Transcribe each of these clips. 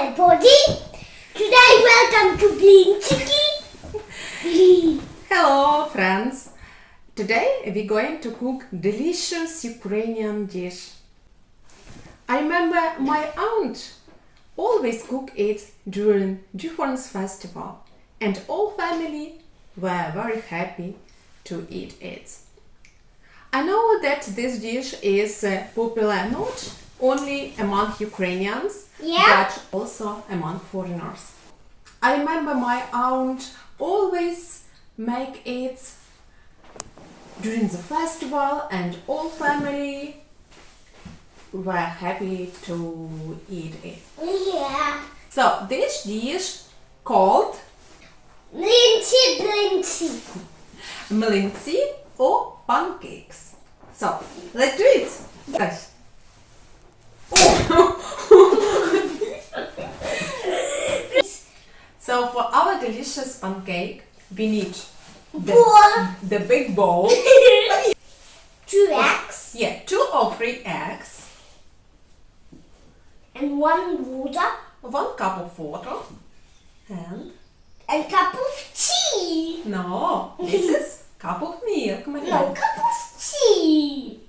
everybody. Today welcome to Green Chicken. Hello friends! Today we're going to cook delicious Ukrainian dish. I remember my aunt always cook it during different festival and all family were very happy to eat it. I know that this dish is popular not only among Ukrainians but also among foreigners. I remember my aunt always make it during the festival and all family were happy to eat it. Yeah. So this dish called Mlinci. mlinci or pancakes. So let's do it. Guys. So for our delicious pancake we need the big bowl. 2 eggs. Yeah, 2 or 3 eggs. And 1 water. 1 cup of water. And And cup of tea. no, this is cup of milk, Maria. No, cup of tea.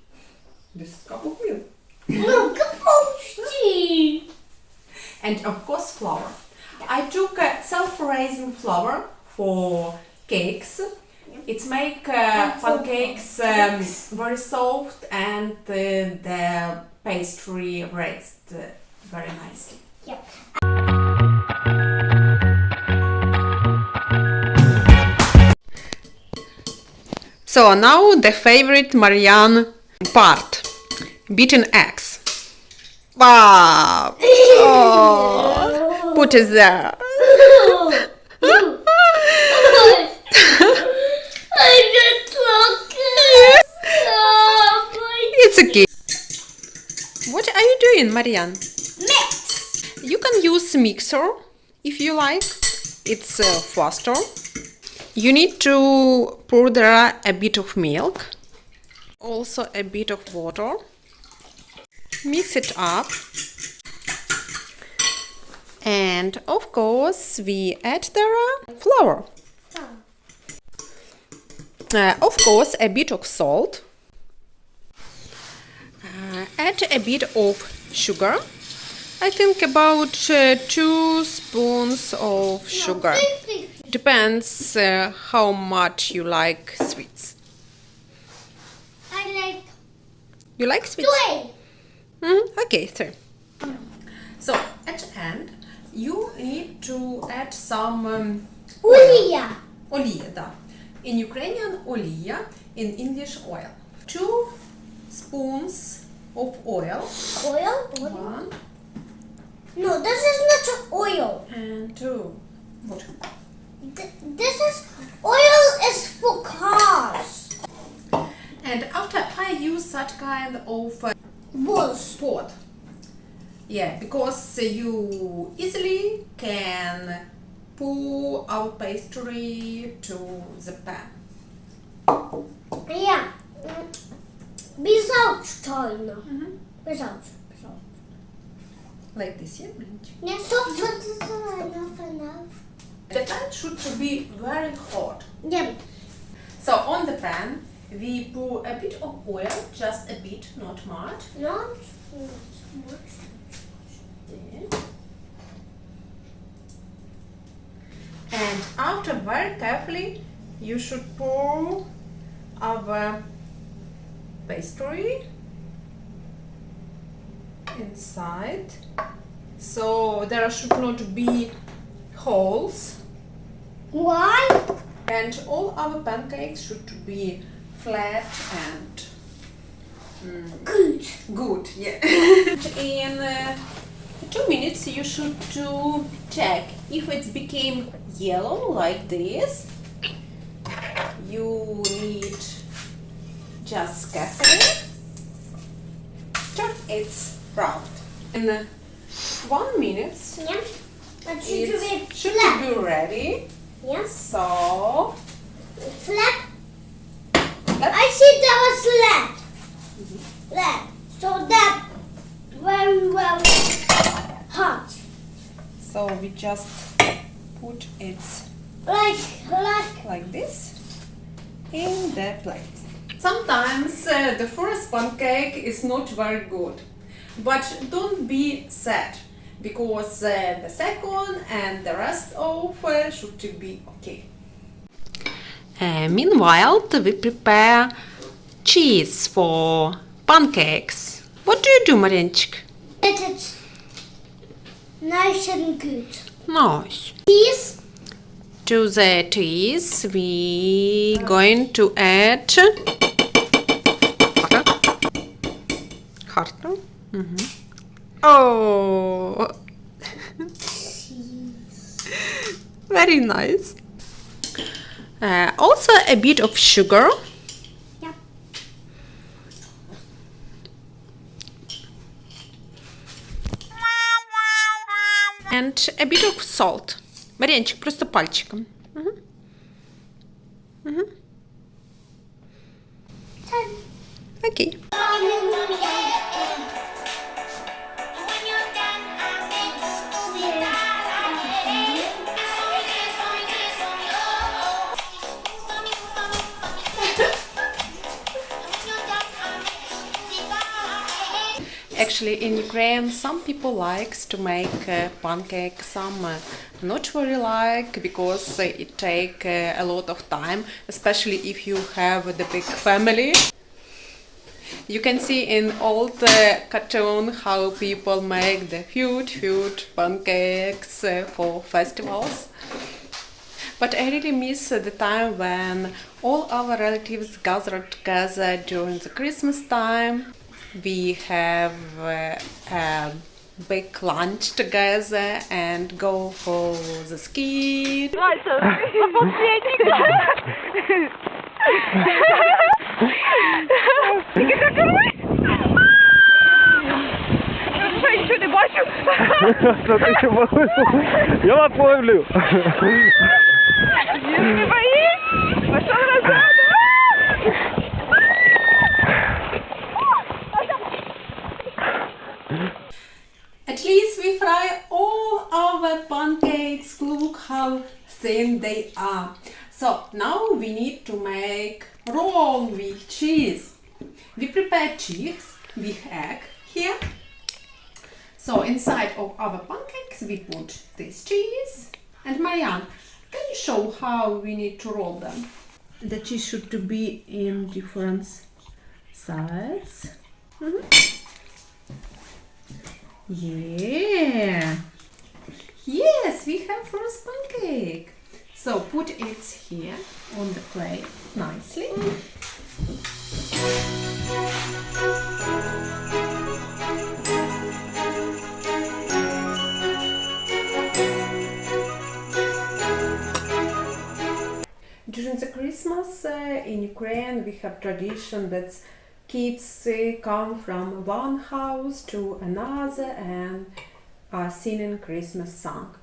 This is cup of milk. No, cup of tea. And of course flour. I took self-raising flour for cakes. It makes pancakes very soft and the pastry rests very nicely. Yep. So now the favorite Marianne part, beaten eggs. Wow! Oh, put it there. It's okay. What are you doing, Marianne? Mix. You can use mixer if you like. It's faster. You need to pour there a bit of milk, also a bit of water. Mix it up. And of course we add there flour. Of course a bit of salt. Add a bit of sugar. I think about 2 spoons of sugar. Depends how much you like sweets. I like You like sweets? 2. Okay, so at the end you need to add some Олія. Олія, да. In Ukrainian олія, in English oil. 2 spoons of oil. Oil? 1 No, this is not oil. and 2. What? This is oil is for cars. And after I use that kind of Balls. pot. Yeah, because you easily can pour our pastry to the pan. Yeah. Without China. Without. Like this, yeah? Yeah, so enough. The pan should be very hot. Yeah. So on the pan we pour a bit of oil, just a bit, not much. Not much. Yeah. And after very carefully you should pour our pastry inside, so there should not be holes, Why? and all our pancakes should be flat and good, yeah. In 2 minutes you should check if it became yellow like this. You need just carefully turn it round. In 1 minute Yeah. But it should flat. be ready. Yes. So Flat. I see there was flat. Flat. So that very well hot. So we just put it like this in the plate. Sometimes the first pancake is not very good, but don't be sad, because the second and the rest of should be okay. Meanwhile, we prepare cheese for pancakes. What do you do, Marianchik? Get it nice and good. Nice. Cheese. To the cheese, we going to add hartel. Oh, very nice. Also a bit of sugar. Yep. And a bit of salt. Марьянчик, просто пальчиком. Окей. Actually, in Ukraine, some people likes to make pancake, some not very like, because it take a lot of time, especially if you have the big family. You can see in old cartoon how people make the huge pancakes for festivals. But I really miss the time when all our relatives gathered together during the Christmas time. We have a big lunch together and go for the ski. Що ти ще малиш? Я вас ловлю. Не боись? Пошел назад. At least we fry all our pancakes. Look how thin they are. So now we need to make roll with cheese. We prepare cheese with egg here. So inside of our pancakes we put this cheese. And Marianne, can you show how we need to roll them? The cheese should be in different sides. Yeah. Yes, we have first pancake. So put it here on the plate nicely. During the Christmas in Ukraine we have tradition that kids come from one house to another and are singing Christmas song.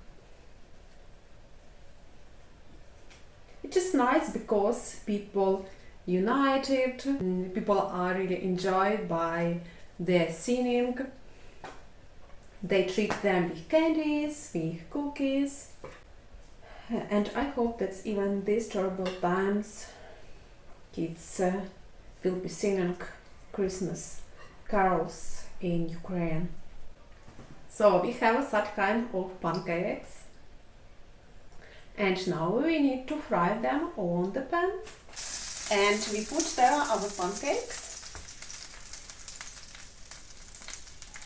It is nice because people united, people are really enjoyed by their singing. They treat them with candies, with cookies. And I hope that even these terrible times kids will be singing Christmas carols in Ukraine. So we have such kind of pancakes. And now we need to fry them on the pan. And we put there our pancakes.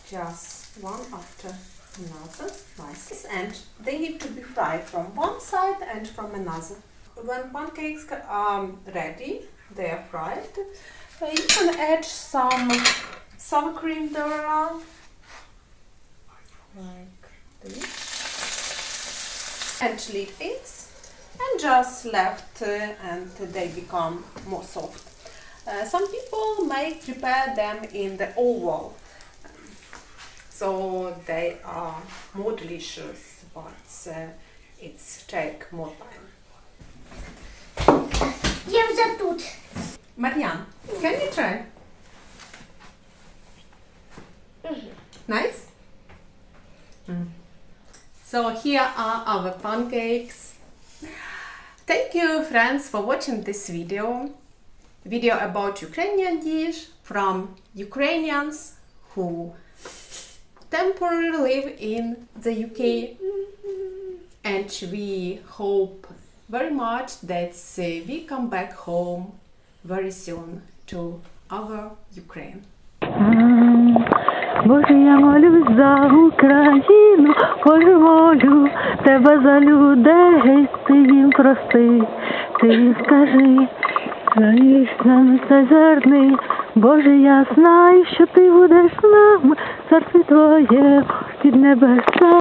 Just one after another, nice. And they need to be fried from one side and from another. When pancakes are ready, they are fried, you can add some sour cream there, like this, and leave it, and just left and they become more soft. Some people may prepare them in the oval, so they are more delicious, but it's take more time. Я вже тут. Marianne, can you try? Nice? So So here are our pancakes. Thank you friends for watching this video about Ukrainian dish from Ukrainians who temporarily live in the UK, and we hope very much that we come back home very soon to our Ukraine. Боже, я молюсь за Україну, Боже, молю тебе за людей, ти їм прости, ти їм скажи, нам зерни. Боже, я знаю, що ти будеш з нами, царстві твоє під небеса.